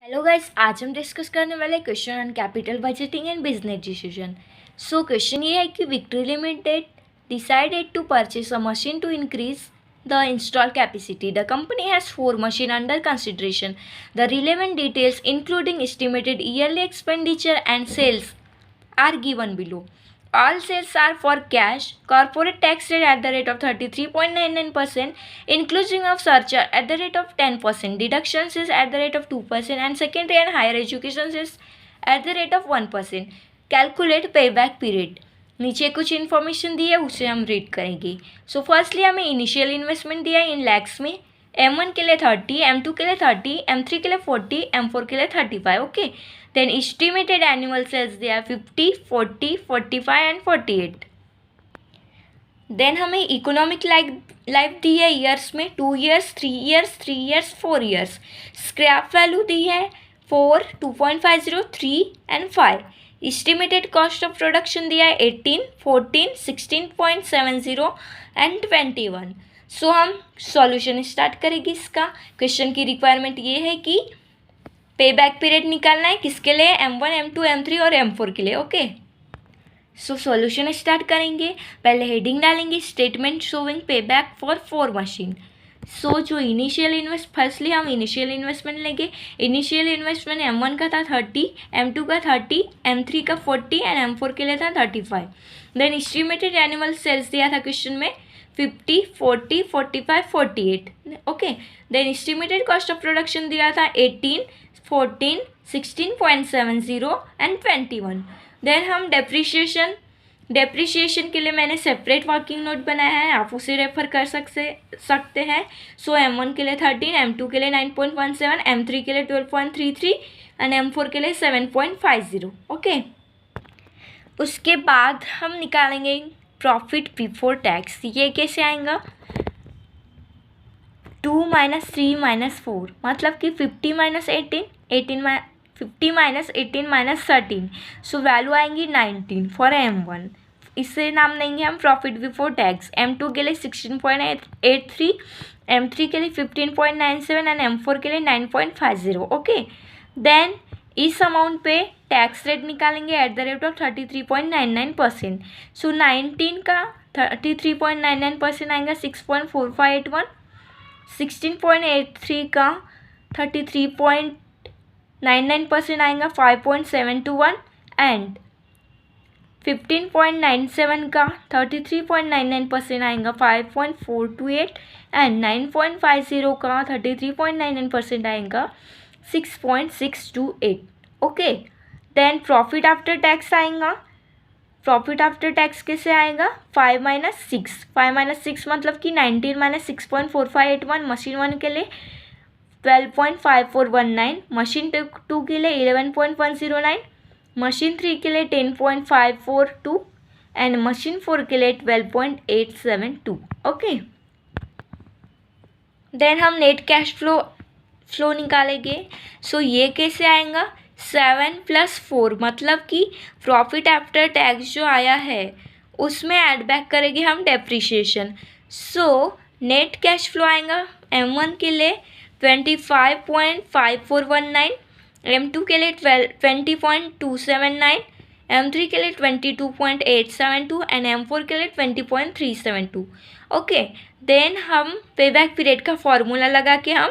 Hello guys, आज हम discuss करने वाले question on capital budgeting and business decision. So question ये है कि Victory Limited decided to purchase a machine to increase the install capacity. The company has 4 machine under consideration. The relevant details including estimated yearly expenditure and sales are given below. All sales are for cash. Corporate tax rate at the rate of 33.99%, inclusive of surcharge at the rate of 10%. Deductions is at the rate of 2%, and secondary and higher education is at the rate of 1%. Calculate payback period. नीचे कुछ information दी है, उसे हम read करेंगे. So firstly हमें initial investment दिया है इन लैक्स में. M1 के लिए 30, M2 के लिए 30, M3 के लिए 40, M4 के लिए 35. Okay. Then estimated annual sales दिया है 50, 40, 45 एंड 48. देन हमें इकोनॉमिक लाइफ दी है ईयर्स में 2 years, 3 years, 3 years, 4 years. Scrap value दी है 4, 2.50, 3 and 5. Estimated cost of production दिया है 18, 14, 16.70 एंड 21. सो हम सॉल्यूशन स्टार्ट करेंगे. इसका क्वेश्चन की रिक्वायरमेंट ये है कि पे बैक पीरियड निकालना है किसके लिए, M1, M2, M3 और M4 के लिए. ओके. सो सॉल्यूशन स्टार्ट करेंगे. पहले हेडिंग डालेंगे स्टेटमेंट शोइंग पे बैक फॉर 4 मशीन. सो जो फर्स्टली हम इनिशियल इन्वेस्टमेंट लेंगे. इनिशियल इन्वेस्टमेंट M1 का था 30, M2 का 30, M3 का 40 एंड M4 के लिए था 35. देन एस्टिमेटेड एनुअल सेल्स दिया था क्वेश्चन में 50, 40, 45, 48. Okay. Then estimated cost of production दिया था 18, 14, 16.70 एंड 21. देन हम डेप्रिशिएशन के लिए मैंने सेपरेट वर्किंग नोट बनाया है, आप उसे रेफर कर सकते हैं. सो M1 के लिए 13, M2 के लिए 9.17, M3 के लिए 12.33 एंड M4 के लिए 7.50. ओके. उसके बाद हम निकालेंगे प्रॉफिट बिफोर टैक्स. ये कैसे आएगा, 2 - 3 - 4 मतलब कि 50 - 18, 50 - 18 - 13. सो वैल्यू आएंगी 19 फॉर M1. इससे नाम देंगे हम प्रॉफिट बिफोर टैक्स. M2 के लिए 16.83, M3 के लिए 15.97 एंड M4 के लिए 9.50. ओके. देन इस अमाउंट पे टैक्स रेट निकालेंगे एट द रेट ऑफ 33.99%. सो 19 का 33.99% आएगा 6.4581. 16.83 का 33.99% आएगा 5.721 एंड 15.97 का 33.99% आएगा 5.428 एंड 9.50 का 33.99% आएगा 6.628. Okay. Then profit after tax आएगा. प्रॉफिट आफ्टर टैक्स कैसे आएगा, 5 - 6. 5 - 6 मतलब कि 19 - 6.4581. मशीन 1 के लिए 12.5419, मशीन 2 के लिए 11.109, मशीन 3 के लिए 10.542 एंड मशीन 4 के लिए 12.872. ओके. देन हम नेट कैश फ्लो निकालेंगे. सो ये कैसे आएगा, 7 + 4 मतलब कि प्रॉफिट आफ्टर टैक्स जो आया है उसमें ऐड बैक करेंगे हम depreciation. So net cash flow आएगा M1 के लिए 25.5419, M2 के लिए 20.279, M3 के लिए 22.872 एंड M4 के लिए 20.372. ओके. देन हम पे बैक पीरियड का फॉर्मूला लगा के हम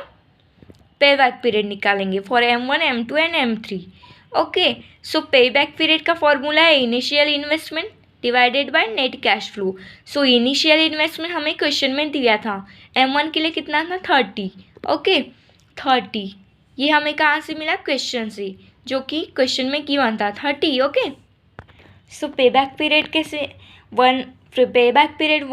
पे बैक पीरियड निकालेंगे for M1, M2 and M3. Okay. So pay back period का फॉर्मूला है initial investment divided by net cash flow. So initial investment हमें क्वेश्चन में दिया था. M1 के लिए कितना था 30. ओके. 30 ये हमें कहाँ से मिला, क्वेश्चन से, जो कि क्वेश्चन में गिवन था 30. Okay. So pay back period कैसे, पे बैक पीरियड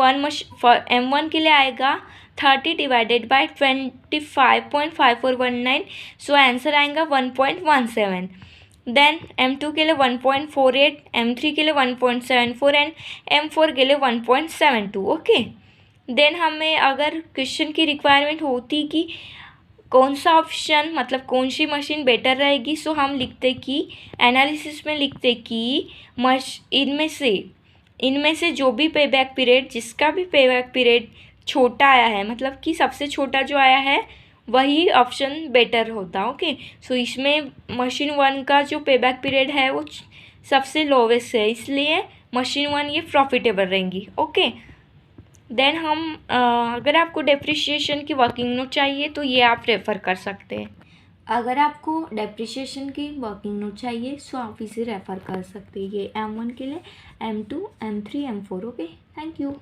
M1 के लिए आएगा 30 डिवाइडेड बाय 25.5419. सो आंसर आएगा 1.17. देन M2 के लिए 1.48, M3 के लिए 1.74 एंड M4 के लिए 1.72. ओके. देन हमें अगर क्वेश्चन की रिक्वायरमेंट होती कि कौन सा ऑप्शन मतलब कौन सी मशीन बेटर रहेगी, सो हम लिखते कि एनालिसिस में लिखते कि इनमें से जो भी पे बैक पीरियड, जिसका भी पे बैक पीरियड छोटा आया है, मतलब कि सबसे छोटा जो आया है वही ऑप्शन बेटर होता। ओके, सो इसमें मशीन 1 का जो पेबैक पीरियड है वो सबसे लोवेस्ट है, इसलिए मशीन 1 ये प्रॉफिटेबल रहेंगी। ओके, देन हम अगर आपको डेप्रिसिएशन की वर्किंग नोट चाहिए तो ये आप रेफ़र कर सकते हैं। अगर आपको डेप्रिसिएशन की वर्किंग नोट चाहिए सो आप इसे रेफ़र कर सकते हैं। ये M1 के लिए, M2, M3, M4। Okay, thank you.